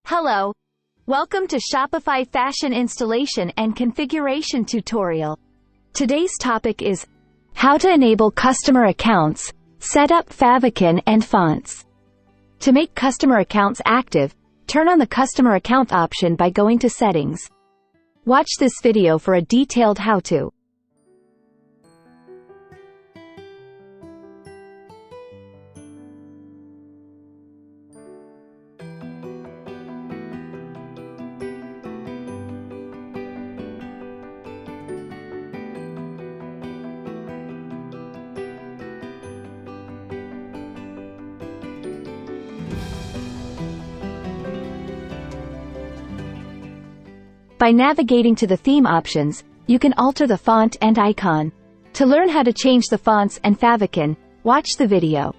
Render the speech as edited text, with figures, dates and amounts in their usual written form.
Hello. Welcome to Shopify Fashion Installation and Configuration Tutorial. Today's topic is how to enable customer accounts, set up favicon and fonts. To make customer accounts active, turn on the customer account option by going to Settings. Watch this video for a detailed how-to. By navigating to the theme options, you can alter the font and icon. To learn how to change the fonts and favicon, watch the video.